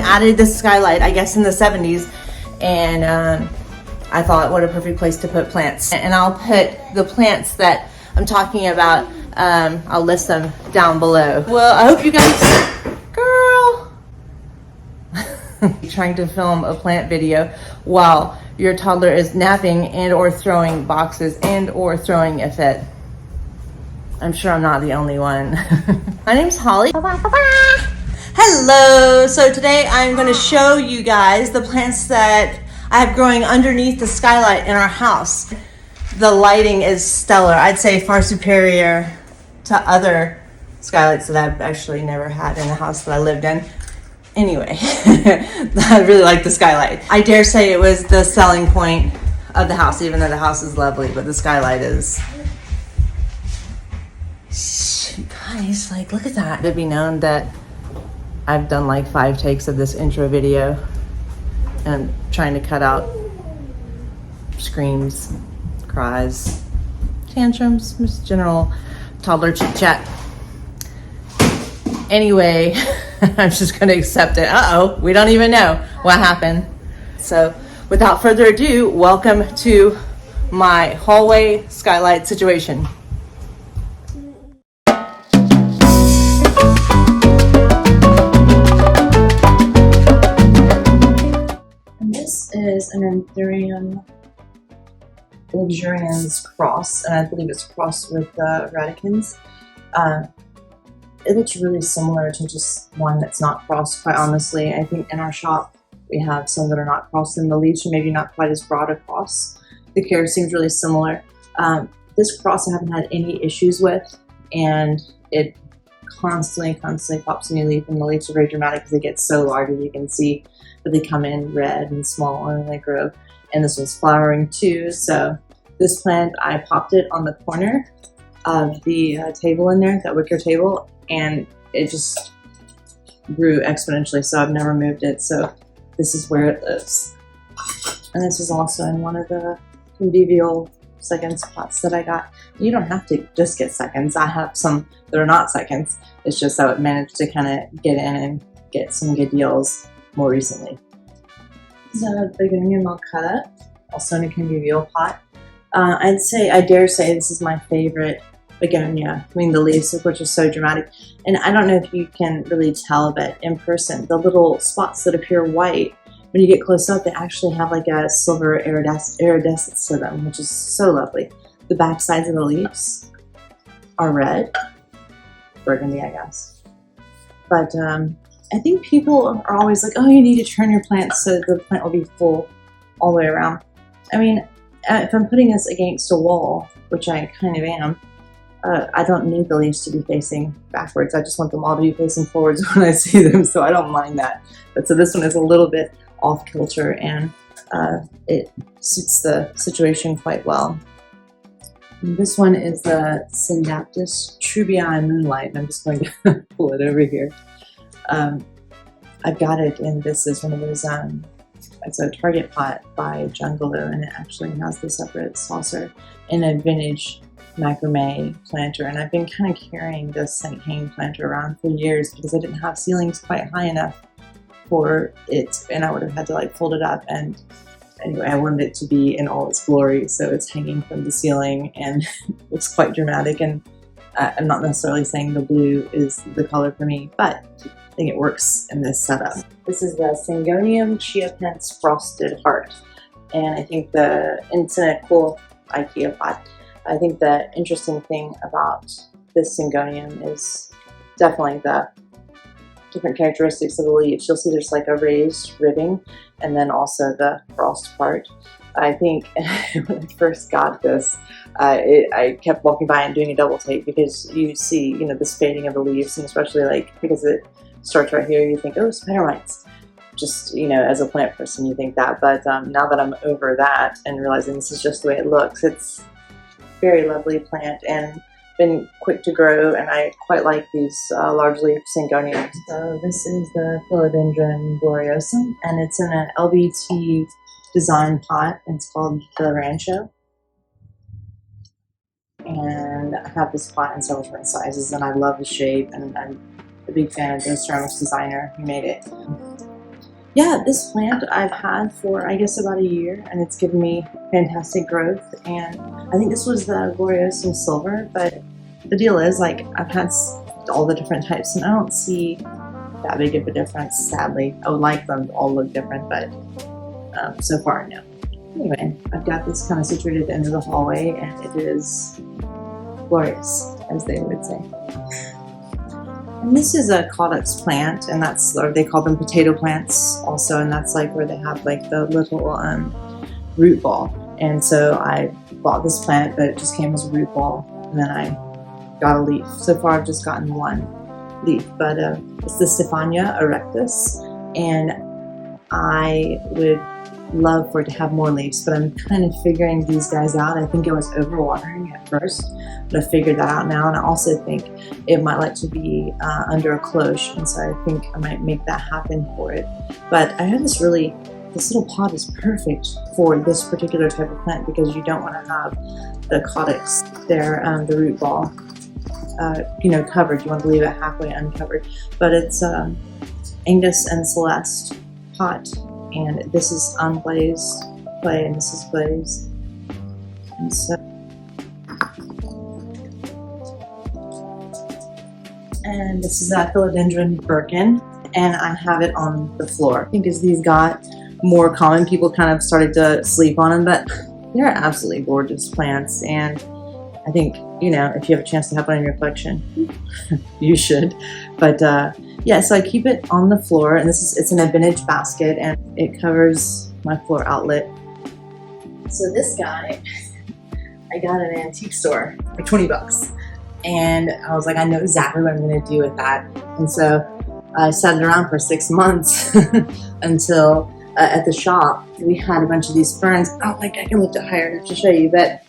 added the Skylight, I guess in the 70s, and I thought what a perfect place to put plants. And I'll put the plants that I'm talking about, I'll list them down below. Well, I hope you guys, girl, trying to film a plant video while your toddler is napping and or throwing boxes and or throwing a fit. I'm sure I'm not the only one. My name's Holly. Hello, so today I'm going to show you guys the plants that I have growing underneath the skylight in our house. The lighting is stellar. I'd say far superior to other skylights that I've actually never had in the house that I lived in. Anyway, I really like the skylight. I dare say it was the selling point of the house, even though the house is lovely, but the skylight is... Guys, like, look at that. It'd be known that I've done like 5 takes of this intro video and trying to cut out screams, cries, tantrums, just general toddler chit chat. Anyway, I'm just gonna accept it. Uh-oh, we don't even know what happened. So without further ado, welcome to my hallway skylight situation. This is an Anthurium Luxurians Cross, and I believe it's crossed with radicans. It looks really similar to just one that's not crossed, quite honestly. I think in our shop we have some that are not crossed, and the leaves are maybe not quite as broad across. The care seems really similar. This cross I haven't had any issues with, and it constantly pops a new leaf, and the leaves are very dramatic because they get so large, as you can see, but they come in red and small and they grow. And this one's flowering too. So this plant, I popped it on the corner of the table in there, that wicker table, and it just grew exponentially, so I've never moved it. So this is where it lives. And this is also in one of the convivial seconds pots that I got. You don't have to just get seconds. I have some that are not seconds. It's just I managed to kind of get in and get some good deals more recently. This is a begonia malcuta, also in a convivial pot. I dare say this is my favorite begonia. I mean, the leaves of which are so dramatic. And I don't know if you can really tell, but in person, the little spots that appear white, when you get close up, they actually have like a silver iridescence to them, which is so lovely. The back sides of the leaves are red. Burgundy, I guess. But I think people are always like, oh, you need to turn your plant so the plant will be full all the way around. I mean, if I'm putting this against a wall, which I kind of am, I don't need the leaves to be facing backwards. I just want them all to be facing forwards when I see them, so I don't mind that. But so this one is a little bit off kilter, and it suits the situation quite well. And this one is the Scindapsus Treubii moonlight, and I'm just going to pull it over here. I've got it in this is one of those, it's a Target pot by Jungalow, and it actually has the separate saucer in a vintage macrame planter. And I've been kind of carrying this hanging planter around for years because I didn't have ceilings quite high enough for it, and I would have had to like fold it up. And anyway, I wanted it to be in all its glory, so it's hanging from the ceiling and it's quite dramatic. And I'm not necessarily saying the blue is the color for me, but I think it works in this setup. This is the Syngonium Chiapense frosted heart, and I think it's in a cool IKEA pot. I think the interesting thing about this Syngonium is definitely the different characteristics of the leaves. You'll see there's like a raised ribbing, and then also the frost part. I think when I first got this, I kept walking by and doing a double take because you see, you know, the spading of the leaves, and especially like because it starts right here, you think, oh, spider mites. Just, you know, as a plant person, you think that. But now that I'm over that and realizing this is just the way it looks, it's very lovely plant and been quick to grow, and I quite like these large leaf Syngoniums. So this is the Philodendron Gloriosum, and it's in an LBT design pot, and it's called the Rancho. And I have this pot in several different sizes, and I love the shape, and I'm a big fan of the ceramics designer who made it. yeah, this plant I've had for I guess about a year, and it's given me fantastic growth. And I think this was the Gloriosum silver, but the deal is, like, I've had all the different types, and I don't see that big of a difference, sadly. I would like them to all look different, but so far, no. Anyway, I've got this kind of situated at the end of the hallway, and it is glorious, as they would say. And this is a Caudix plant, and that's, or they call them potato plants also, and that's like where they have like the little root ball. And so I bought this plant, but it just came as a root ball, and then I got a leaf. So far I've just gotten one leaf, but it's the Stefania Erectus, and I would love for it to have more leaves, but I'm kind of figuring these guys out. I think it was overwatering at first, but I figured that out now, and I also think it might like to be under a cloche, and so I think I might make that happen for it. But I have this little pot is perfect for this particular type of plant because you don't want to have the Caudix there, the root ball, covered. You want to leave it halfway uncovered. But it's Angus and Celeste pot, and this is unglazed clay, and this is glazed. And so, and this is a Philodendron birkin, and I have it on the floor. I think as these got more common, people kind of started to sleep on them, but they're absolutely gorgeous plants, and I think, if you have a chance to have one in your collection, you should. But yeah, so I keep it on the floor, and it's in a vintage basket, and it covers my floor outlet. So this guy, I got at an antique store for 20 bucks. And I was like, I know exactly what I'm going to do with that. And so I sat it around for 6 months until at the shop we had a bunch of these ferns. Oh, like I can lift it higher to show you, but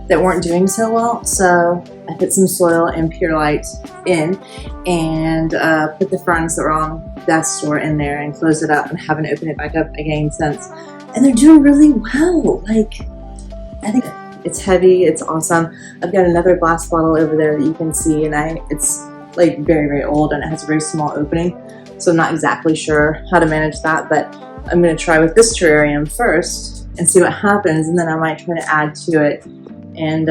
that weren't doing so well. So I put some soil and perlite in, and put the ferns that were on that store in there, and closed it up, and haven't opened it back up again since. And they're doing really well. Like, I think it's heavy, it's awesome. I've got another glass bottle over there that you can see, and it's like very, very old, and it has a very small opening. So I'm not exactly sure how to manage that, but I'm gonna try with this terrarium first and see what happens, and then I might try to add to it. And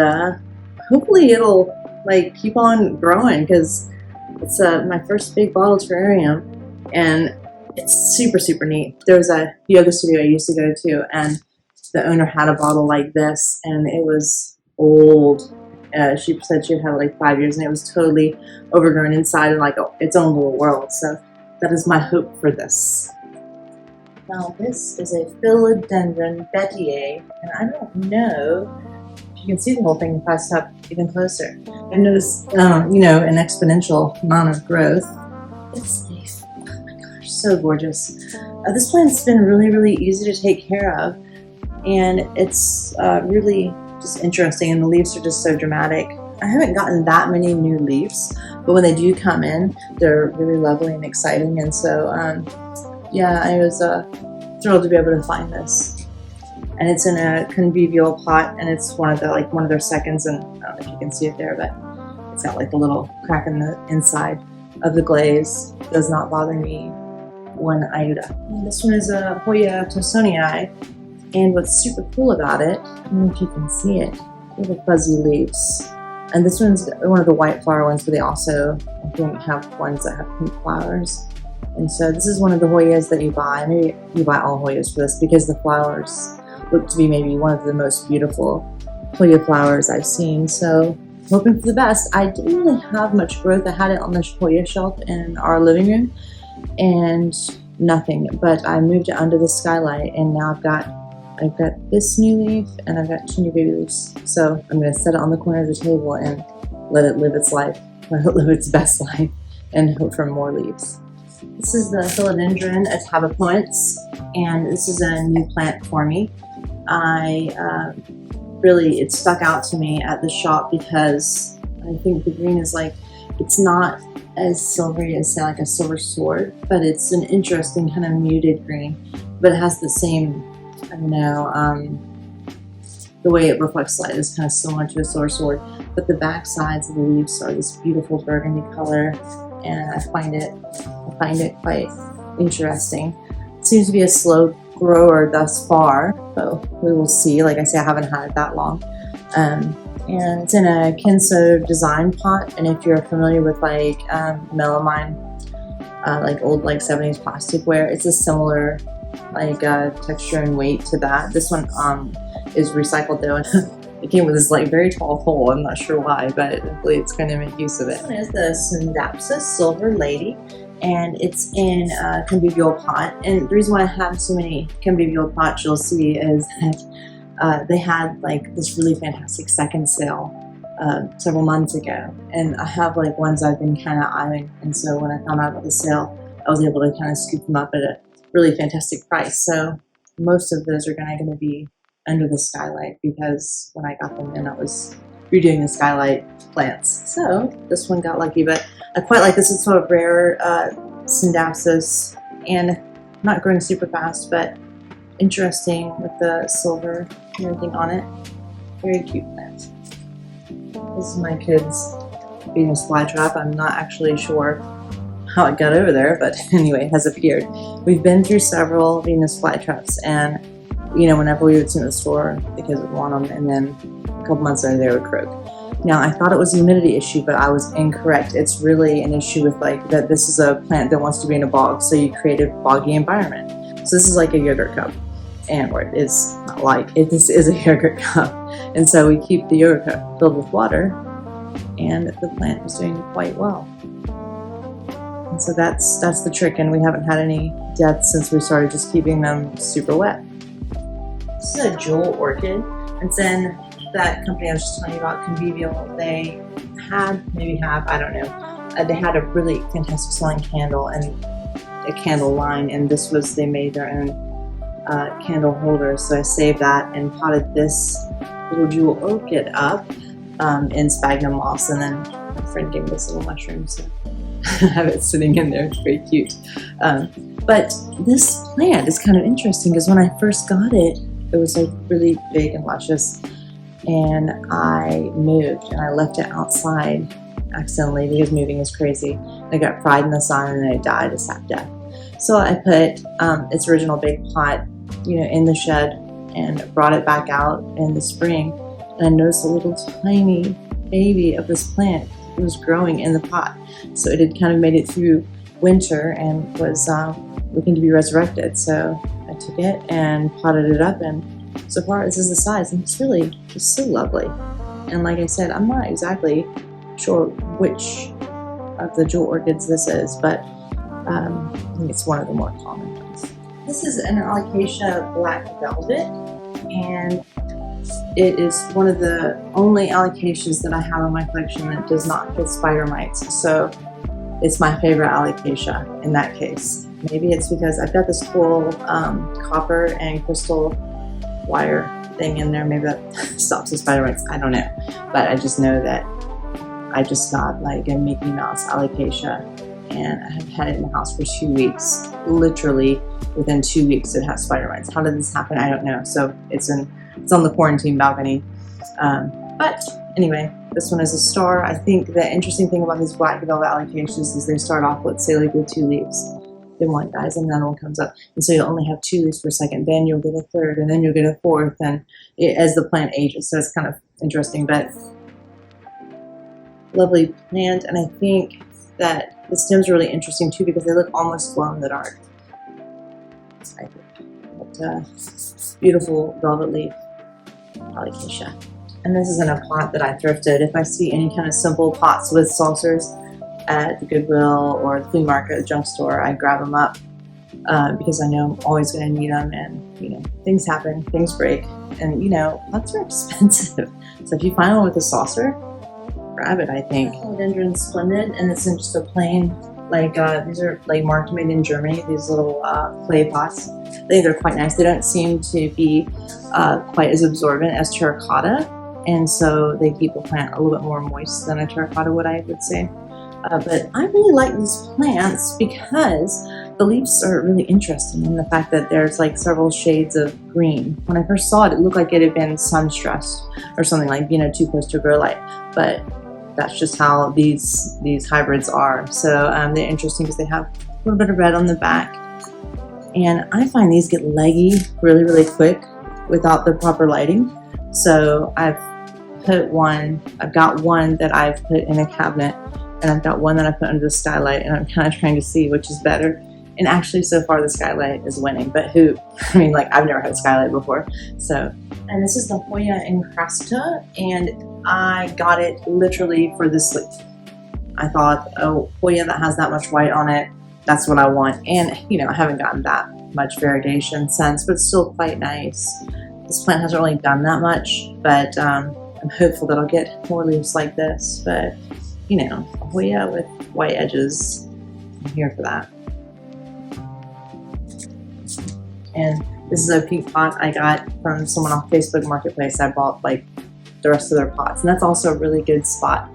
hopefully it'll like keep on growing, because it's my first big bottle terrarium, and it's super, super neat. There was a yoga studio I used to go to, and the owner had a bottle like this, and it was old. She said she had it like 5 years, and it was totally overgrown inside and like its own little world. So that is my hope for this. Now this is a Philodendron Bettiere, and I don't know if you can see the whole thing if I step even closer. I noticed, an exponential amount of growth. This leaf, oh my gosh, so gorgeous. This plant's been really, really easy to take care of, and it's really just interesting, and the leaves are just so dramatic. I haven't gotten that many new leaves, but when they do come in, they're really lovely and exciting, and so yeah, I was thrilled to be able to find this. And it's in a convivial pot, and it's one of their seconds, and I don't know if you can see it there, but it's got like a little crack in the inside of the glaze. It does not bother me one iota. And this one is a Hoya Cresta, and what's super cool about it, I don't know if you can see it, they have fuzzy leaves. And this one's one of the white flower ones, but they also, I think, have ones that have pink flowers. And so this is one of the Hoyas that you buy. Maybe you buy all Hoyas for this, because the flowers look to be maybe one of the most beautiful Hoya flowers I've seen. So hoping for the best. I didn't really have much growth. I had it on the Hoya shelf in our living room, and nothing. But I moved it under the Skylight, and now I've got this new leaf, and I've got 2 new baby leaves. So I'm going to set it on the corner of the table and let it live its life, let it live its best life, and hope for more leaves. This is the Philodendron atabapoense, and this is a new plant for me. It stuck out to me at the shop because I think the green is it's not as silvery as, say, like a silver sword, but it's an interesting kind of muted green, but it has the same, I don't know, the way it reflects light is kind of similar to a silver sword, but the back sides of the leaves are this beautiful burgundy color, and I find it quite interesting. seems to be a slow grower thus far, so we will see. Like I say, I haven't had it that long. And it's in a Kenso design pot, and if you're familiar with like melamine, like old like 70s plasticware, it's a similar like texture and weight to that. This one is recycled though, and it came with this like very tall pole. I'm not sure why, but hopefully it's going to make use of it. This one is the Scindapsus Silver Lady, and it's in a convivial pot. And the reason why I have so many convivial pots, you'll see, is that they had like this really fantastic second sale several months ago, and I have like ones I've been kind of eyeing, and so when I found out about the sale, I was able to kind of scoop them up at a really fantastic price. So most of those are going to be under the Skylight, because when I got them in, I was redoing the Skylight plants. So this one got lucky, but I quite like this. It's sort of rare Scindapsus, and not growing super fast, but interesting with the silver and everything on it. Very cute plant. This is my kid's Venus flytrap. I'm not actually sure how it got over there, but anyway, it has appeared. We've been through several Venus flytraps, and you know, whenever we would see in the store, the kids would want them, and then a couple months later they would croak. Now, I thought it was a humidity issue, but I was incorrect. It's really an issue with like that this is a plant that wants to be in a bog, so you create a boggy environment. So this is like a yogurt cup, and or it is not like it. This is a yogurt cup, and so we keep the yogurt cup filled with water, and the plant is doing quite well. And so that's the trick, and we haven't had any deaths since we started just keeping them super wet. This is a jewel orchid. It's in that company I was just telling you about, Convivial. They had, maybe have, I don't know. They had a really fantastic selling candle and a candle line, and this was, they made their own candle holder. So I saved that and potted this little jewel orchid up in sphagnum moss, and then my friend gave me this little mushroom, so I have it sitting in there. It's very cute. But this plant is kind of interesting because when I first got it, it was like really big and luscious, and I moved and I left it outside accidentally because moving is crazy. I got fried in the sun and then it died a sap death. So I put its original big pot, you know, in the shed and brought it back out in the spring, and I noticed a little tiny baby of this plant. It was growing in the pot, so it had kind of made it through winter and was looking to be resurrected. So I took it and potted it up, and so far this is the size, and it's really just so lovely. And like I said, I'm not exactly sure which of the jewel orchids this is, but I think it's one of the more common ones. This is an Alocasia Black Velvet, and it is one of the only Alocasias that I have in my collection that does not get spider mites. So it's my favorite Alocasia in that case. Maybe it's because I've got this cool copper and crystal wire thing in there. Maybe that stops the spider mites. I don't know. But I just know that I just got like a Mickey Mouse Alocasia, and I have had it in the house for 2 weeks. Literally within 2 weeks it has spider mites. How did this happen? I don't know. So it's on the quarantine balcony. But anyway, this one is a star. I think the interesting thing about these black velvet Alocasias is they start off, let's say, like with 2 leaves. Then one dies and another one comes up. And so you'll only have 2 leaves for a second, then you'll get a third, and then you'll get a fourth, and as the plant ages. So it's kind of interesting, but lovely plant. And I think that the stems are really interesting too because they look almost glow in the dark. I think. But, beautiful velvet leaf Alocasia. And this is in a pot that I thrifted. If I see any kind of simple pots with saucers at the Goodwill or the flea market, the junk store, I grab them up because I know I'm always going to need them, and you know, things happen, things break, and you know, pots are expensive. So if you find one with a saucer, grab it. I think Philodendron Splendid, and it's in just a plain, like these are like marked made in Germany. These little clay pots. I think they're quite nice. They don't seem to be quite as absorbent as terracotta, and so they keep the plant a little bit more moist than a terracotta would, I would say. But I really like these plants because the leaves are really interesting in the fact that there's like several shades of green. When I first saw it, it looked like it had been sun stressed or something, like, you know, too close to a grow light. But that's just how these hybrids are. So they're interesting because they have a little bit of red on the back, And I find these get leggy really, really quick without the proper lighting. So I've got one that I've put in a cabinet, and I've got one that I put under the skylight, and I'm kind of trying to see which is better. And actually, so far, the Skylight is winning. But who? I mean, like, I've never had a Skylight before. So, and this is the Hoya Cresta, and I got it literally for this leaf. I thought, oh, Hoya that has that much white on it, that's what I want. And, you know, I haven't gotten that much variegation since, but it's still quite nice. This plant hasn't really done that much, but I'm hopeful that I'll get more leaves like this. But, you know, Hoya with white edges, I'm here for that. And this is a pink pot I got from someone off Facebook Marketplace. I bought like the rest of their pots, and that's also a really good spot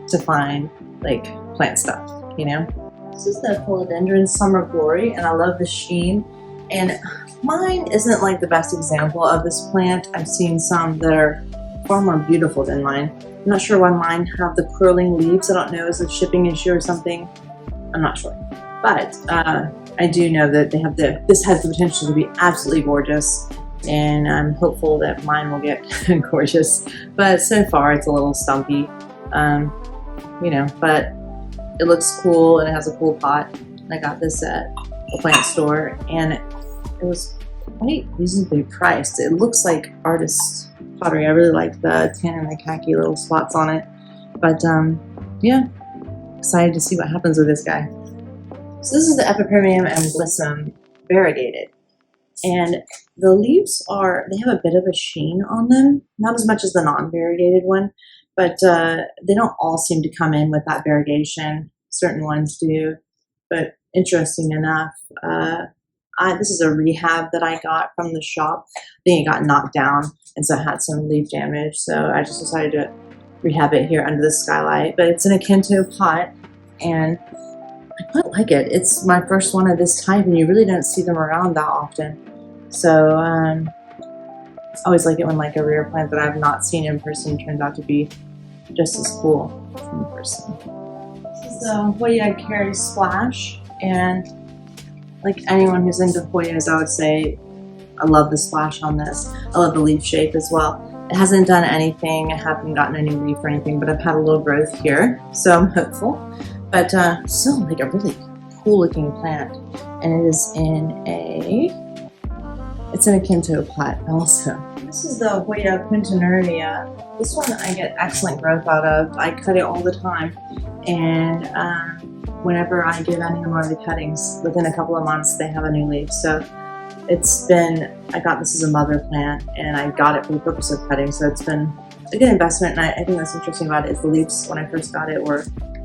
to find like plant stuff, you know. This is the Philodendron Summer Glory, and I love the sheen. And mine isn't like the best example of this plant. I've seen some that are far more beautiful than mine. I'm not sure why mine have the curling leaves. I don't know, is it a shipping issue or something? I'm not sure. But I do know that they have this has the potential to be absolutely gorgeous, and I'm hopeful that mine will get gorgeous. But so far, it's a little stumpy, you know. But it looks cool, and it has a cool pot. And I got this at a plant store, and it was quite reasonably priced. It looks like artist pottery. I really like the tan and the khaki little spots on it. But yeah, excited to see what happens with this guy. So this is the Epiperium Gloriosum variegated, and the leaves they have a bit of a sheen on them, not as much as the non-variegated one, but they don't all seem to come in with that variegation. Certain ones do, but interesting enough, this is a rehab that I got from the shop. I think it got knocked down, and so it had some leaf damage, so I just decided to rehab it here under the skylight. But it's in a Kento pot, and I quite like it. It's my first one of this type, and you really don't see them around that often. So I always like it when like a rare plant that I've not seen in person turns out to be just as cool in person. This is the Hoya Splash, and like anyone who's into Hoyas, I would say I love the splash on this. I love the leaf shape as well. It hasn't done anything. I haven't gotten any leaf or anything, but I've had a little growth here, so I'm hopeful. But still like a really cool looking plant, and it is in a Kento pot also. This is the Hoya Quintenaria. This one I get excellent growth out of. I cut it all the time, and whenever I give any one of the cuttings, within a couple of months they have a new leaf. So it's been, I got this as a mother plant, and I got it for the purpose of cutting, so it's been a good investment. And I think what's interesting about it is the leaves when I first got it were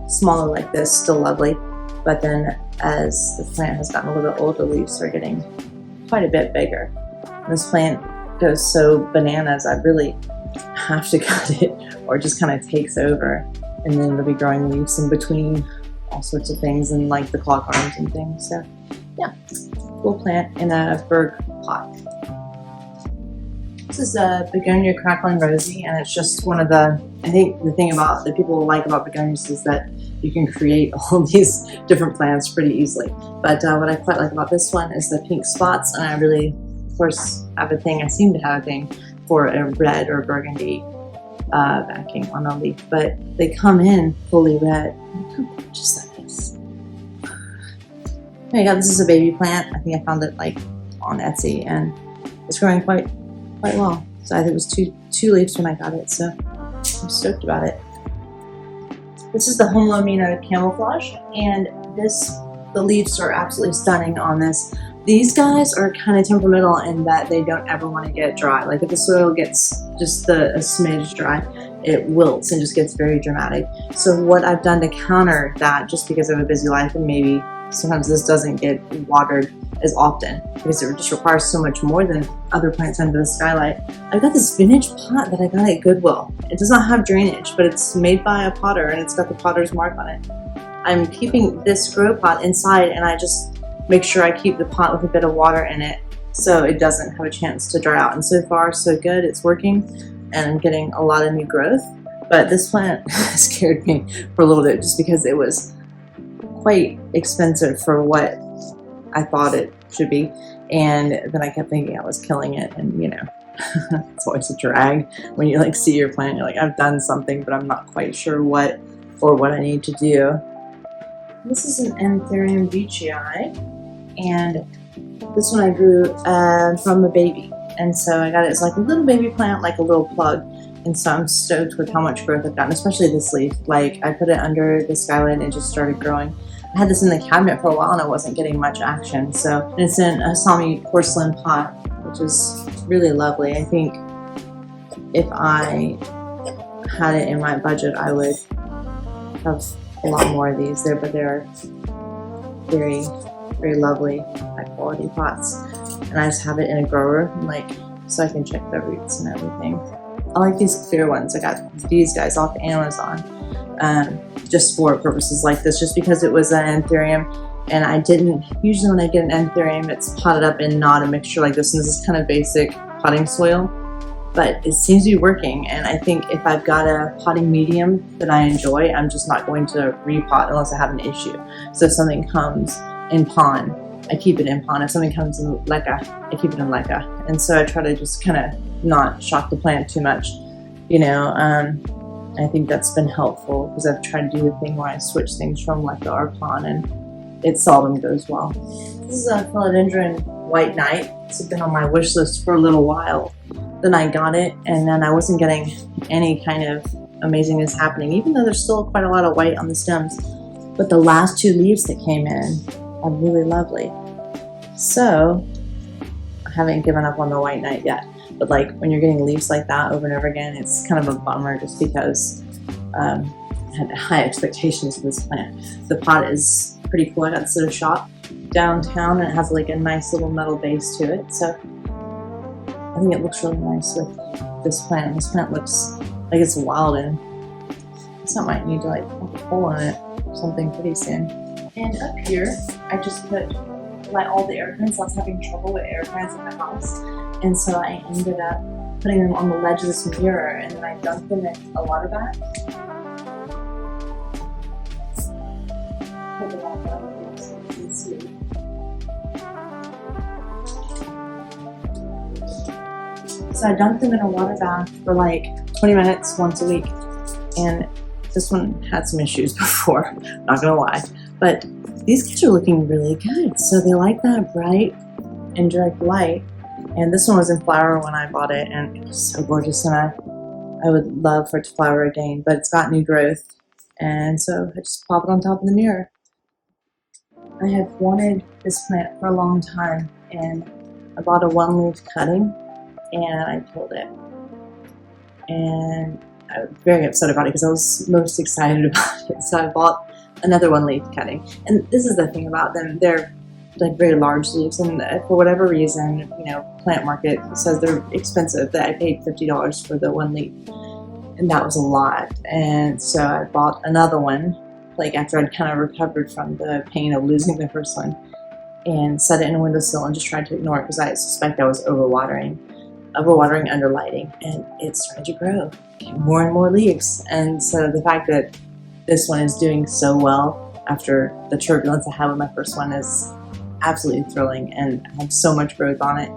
smaller like this, still lovely, but then as the plant has gotten a little bit older, leaves are getting quite a bit bigger. And this plant goes so bananas, I really have to cut it, or it just kind of takes over, and then it'll be growing leaves in between all sorts of things, and like the clock arms and things. So yeah, cool plant in a berg pot. This is a Begonia crackling Rosie, and it's just one of the, I think the thing about that people like about begonias is that you can create all these different plants pretty easily. But what I quite like about this one is the pink spots, and I really, of course, I seem to have a thing for a red or burgundy backing on a leaf, but they come in fully red. Look how gorgeous that is. There you go, this is a baby plant. I think I found it like on Etsy, and it's growing quite well. So I think it was two leaves when I got it, so I'm stoked about it. This is the Homolomina Camouflage, and the leaves are absolutely stunning on this. These guys are kind of temperamental in that they don't ever want to get dry. Like if the soil gets just a smidge dry, it wilts and just gets very dramatic. So what I've done to counter that, just because I have a busy life and maybe sometimes this doesn't get watered as often because it just requires so much more than other plants under the skylight, I've got this vintage pot that I got at Goodwill. It does not have drainage, but it's made by a potter, and it's got the potter's mark on it. I'm keeping this grow pot inside, and I just make sure I keep the pot with a bit of water in it so it doesn't have a chance to dry out. And so far, so good. It's working, and I'm getting a lot of new growth. But this plant scared me for a little bit just because it was quite expensive for what I thought it Treubii, and then I kept thinking I was killing it, and you know, it's always a drag when you like see your plant, you're like, I've done something, but I'm not quite sure what or what I need to do. This is an Anthurium Beachy Eye, and this one I grew from a baby, and so I got it as like a little baby plant, like a little plug, and so I'm stoked with how much growth I've gotten, especially this leaf. Like, I put it under the Skylight and it just started growing. I had this in the cabinet for a while and I wasn't getting much action, so and it's in a Sami porcelain pot, which is really lovely. I think if I had it in my budget, I would have a lot more of these there, but they're very, very lovely, high quality pots. And I just have it in a grower, like, so I can check the roots and everything. I like these clear ones. I got these guys off Amazon, just for purposes like this, just because it was an anthurium, and I didn't, usually when I get an anthurium, it's potted up in not a mixture like this, and this is kind of basic potting soil, but it seems to be working, and I think if I've got a potting medium that I enjoy, I'm just not going to repot unless I have an issue. So if something comes in pond, I keep it in pond. If something comes in leca, I keep it in leca. And so I try to just kind of not shock the plant too much, you know. I think that's been helpful because I've tried to do the thing where I switch things from leca or pond, and it seldom goes well. This is a Philodendron White Knight. It's been on my wish list for a little while. Then I got it, and then I wasn't getting any kind of amazingness happening, even though there's still quite a lot of white on the stems. But the last two leaves that came in are really lovely. So I haven't given up on the White Knight yet. But like when you're getting leaves like that over and over again, it's kind of a bummer just because I had high expectations for this plant. The pot is pretty cool. I got this at a shop downtown, and it has like a nice little metal base to it. So I think it looks really nice with this plant. This plant looks like it's wild, and so I might need to like poke a hole in it or something pretty soon. And up here, I just put like all the air currents. I was having trouble with air currents in the house, and so I ended up putting them on the ledge of this mirror, and then I dumped them in a water bath. Put the bath up here so you can see. So I dumped them in a water bath for like 20 minutes once a week, and this one had some issues before, not gonna lie, but these guys are looking really good. So they like that bright and direct light, and this one was in flower when I bought it, and it was so gorgeous, and I would love for it to flower again, but it's got new growth, and so I just pop it on top of the mirror. I have wanted this plant for a long time, and I bought a one-leaf cutting, and I killed it, and I was very upset about it because I was most excited about it. So I bought another one-leaf cutting, and this is the thing about them, they're like very large leaves, and for whatever reason, you know, plant market says they're expensive. That I paid $50 for the one leaf, and that was a lot. And so I bought another one, like after I'd kind of recovered from the pain of losing the first one, and set it in a windowsill and just tried to ignore it because I suspect I was overwatering under lighting, and it started to grow more and more leaves. And so the fact that this one is doing so well after the turbulence I had with my first one is absolutely thrilling, and I have so much growth on it.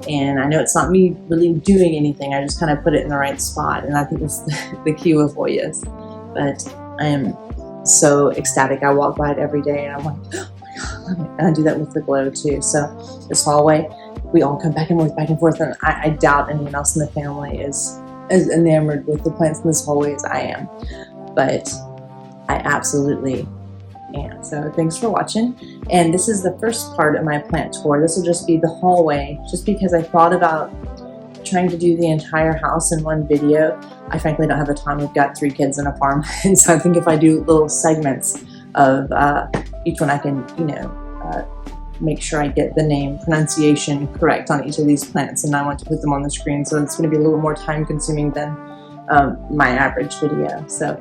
And I know it's not me really doing anything, I just kind of put it in the right spot, and I think that's the key with Hoyas. But I am so ecstatic. I walk by it every day and I'm like, oh my god, I love it. And I do that with the glow too. So this hallway, we all come back and forth, and I doubt anyone else in the family is as enamored with the plants in this hallway as I am. But I absolutely am. So thanks for watching. And this is the first part of my plant tour. This will just be the hallway, just because I thought about trying to do the entire house in one video. I frankly don't have the time. We've got 3 kids and a farm. And so I think if I do little segments of each one, I can, you know, make sure I get the name pronunciation correct on each of these plants, and I want to put them on the screen, so it's going to be a little more time consuming than my average video. So